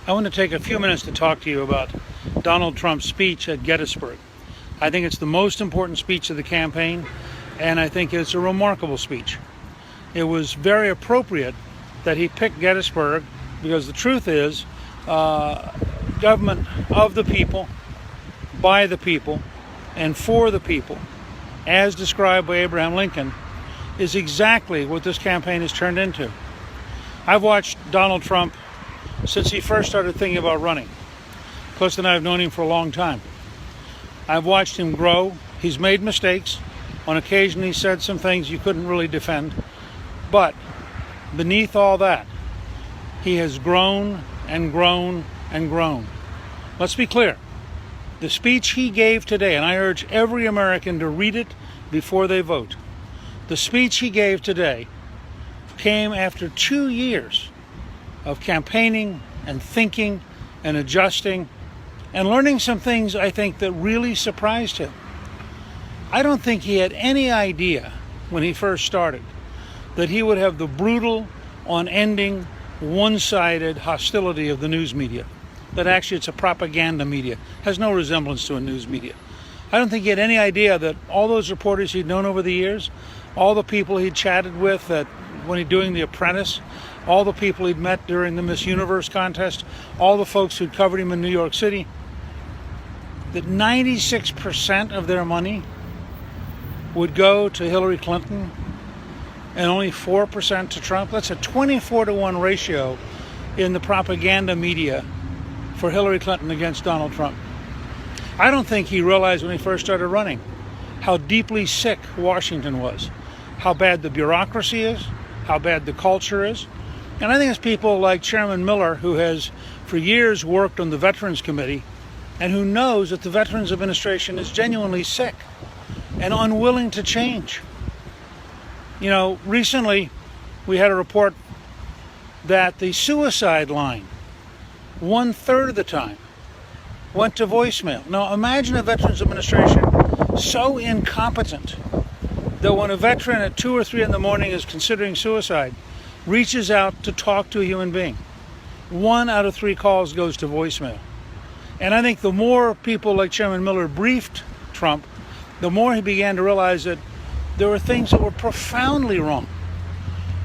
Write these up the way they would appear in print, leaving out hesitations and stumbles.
I want to take a few minutes to talk to you about Donald Trump's speech at Gettysburg. I think it's the most important speech of the campaign, and I think it's a remarkable speech. It was very appropriate that he picked Gettysburg because the truth is, government of the people, by the people, and for the people, as described by Abraham Lincoln, is exactly what this campaign has turned into. I've watched Donald Trump since he first started thinking about running. Close and I have known him for a long time. I've watched him grow. He's made mistakes. On occasion he said some things you couldn't really defend. But beneath all that, he has grown and grown and grown. Let's be clear. The speech he gave today, and I urge every American to read it before they vote. The speech he gave today came after 2 years of campaigning and thinking and adjusting and learning some things, I think, that really surprised him. I don't think he had any idea when he first started that he would have the brutal, unending, one-sided hostility of the news media. That actually it's a propaganda media. Has no resemblance to a news media. I don't think he had any idea that all those reporters he'd known over the years, all the people he'd chatted with when he'd doing The Apprentice, all the people he'd met during the Miss Universe contest, all the folks who'd covered him in New York City, that 96% of their money would go to Hillary Clinton and only 4% to Trump. That's a 24-to-1 ratio in the propaganda media for Hillary Clinton against Donald Trump. I don't think he realized when he first started running how deeply sick Washington was, how bad the bureaucracy is, how bad the culture is. And I think it's people like Chairman Miller, who has for years worked on the Veterans Committee and who knows that the Veterans Administration is genuinely sick and unwilling to change. You know, recently we had a report that the suicide line, 1/3 of the time, went to voicemail. Now imagine a Veterans Administration so incompetent that when a veteran at 2 or 3 in the morning is considering suicide, reaches out to talk to a human being, 1 out of 3 calls goes to voicemail. And I think the more people like Chairman Miller briefed Trump, the more he began to realize that there were things that were profoundly wrong.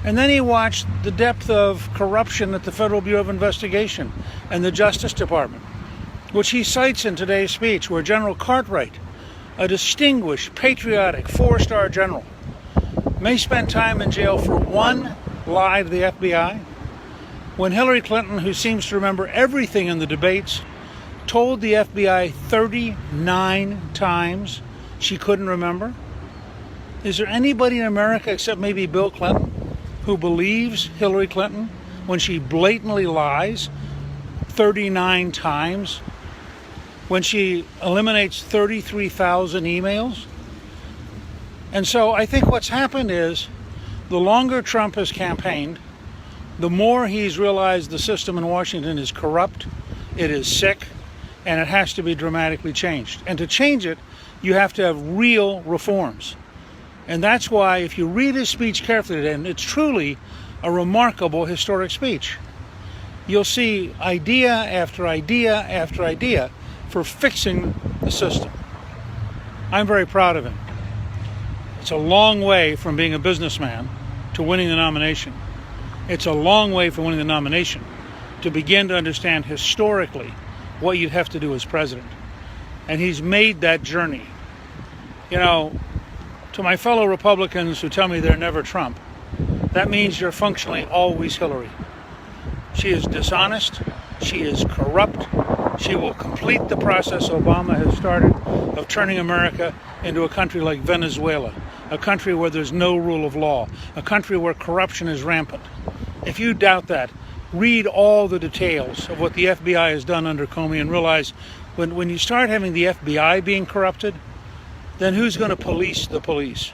And then he watched the depth of corruption at the Federal Bureau of Investigation and the Justice Department, which he cites in today's speech, where General Cartwright, a distinguished, patriotic, 4-star general, may spend time in jail for one lie to the FBI, when Hillary Clinton, who seems to remember everything in the debates, told the FBI 39 times she couldn't remember. Is there anybody in America, except maybe Bill Clinton, who believes Hillary Clinton when she blatantly lies 39 times, when she eliminates 33,000 emails? And so I think what's happened is, the longer Trump has campaigned, the more he's realized the system in Washington is corrupt, it is sick, and it has to be dramatically changed. And to change it, you have to have real reforms. And that's why, if you read his speech carefully today, and it's truly a remarkable historic speech, you'll see idea after idea after idea for fixing the system. I'm very proud of him. It's a long way from being a businessman to winning the nomination. It's a long way from winning the nomination to begin to understand historically what you'd have to do as president. And he's made that journey. You know, to my fellow Republicans who tell me they're never Trump, that means you're functionally always Hillary. She is dishonest. She is corrupt. She will complete the process Obama has started of turning America into a country like Venezuela, a country where there's no rule of law, a country where corruption is rampant. If you doubt that, read all the details of what the FBI has done under Comey and realize when you start having the FBI being corrupted, then who's going to police the police?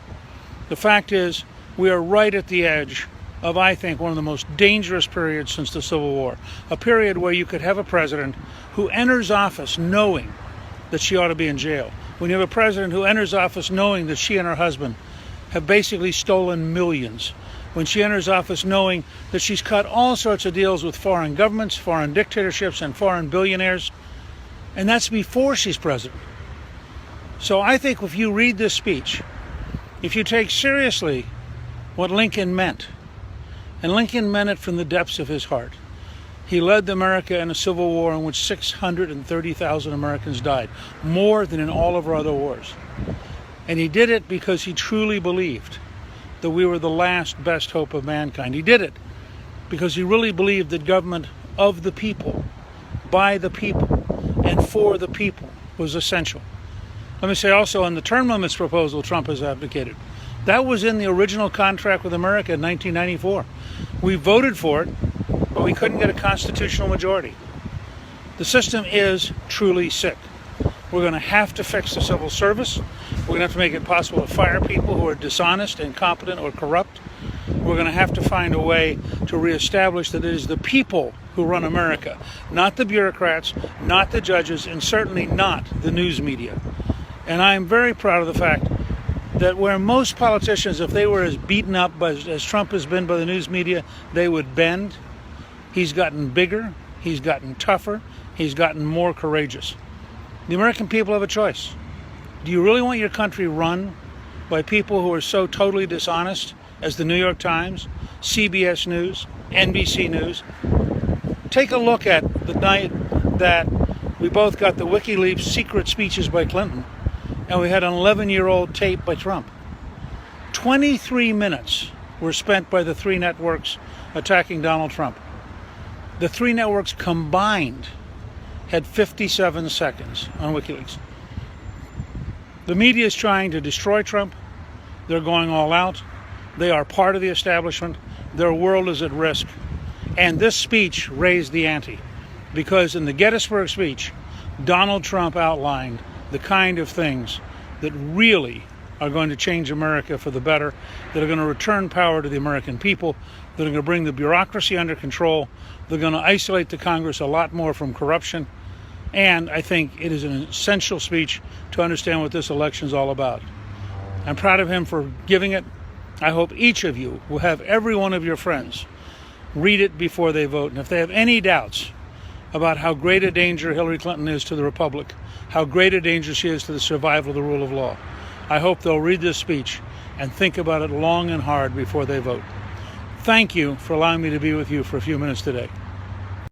The fact is, we are right at the edge of, I think, one of the most dangerous periods since the Civil War. A period where you could have a president who enters office knowing that she ought to be in jail. When you have a president who enters office knowing that she and her husband have basically stolen millions. when she enters office knowing that she's cut all sorts of deals with foreign governments, foreign dictatorships, and foreign billionaires. And that's before she's president. So I think if you read this speech, if you take seriously what Lincoln meant, and Lincoln meant it from the depths of his heart. He led America in a civil war in which 630,000 Americans died, more than in all of our other wars. And he did it because he truly believed that we were the last best hope of mankind. He did it because he really believed that government of the people, by the people, and for the people was essential. Let me say also, on the term limits proposal Trump has advocated, that was in the original contract with America in 1994. We voted for it, but we couldn't get a constitutional majority. The system is truly sick. We're going to have to fix the civil service. We're going to have to make it possible to fire people who are dishonest, incompetent, or corrupt. We're going to have to find a way to reestablish that it is the people who run America, not the bureaucrats, not the judges, and certainly not the news media. And I am very proud of the fact that where most politicians, if they were as beaten up as Trump has been by the news media, they would bend. He's gotten bigger, he's gotten tougher, he's gotten more courageous. The American people have a choice. Do you really want your country run by people who are so totally dishonest as the New York Times, CBS News, NBC News? Take a look at the night that we both got the WikiLeaks secret speeches by Clinton, and we had an 11-year-old tape by Trump. 23 minutes were spent by the three networks attacking Donald Trump. The three networks combined had 57 seconds on WikiLeaks. The media is trying to destroy Trump. They're going all out. They are part of the establishment. Their world is at risk. And this speech raised the ante, because in the Gettysburg speech, Donald Trump outlined the kind of things that really are going to change America for the better, that are going to return power to the American people, that are going to bring the bureaucracy under control, they're going to isolate the Congress a lot more from corruption. And I think it is an essential speech to understand what this election is all about. I'm proud of him for giving it. I hope each of you will have every one of your friends read it before they vote. And if they have any doubts about how great a danger Hillary Clinton is to the Republic, how great a danger she is to the survival of the rule of law, I hope they'll read this speech and think about it long and hard before they vote. Thank you for allowing me to be with you for a few minutes today.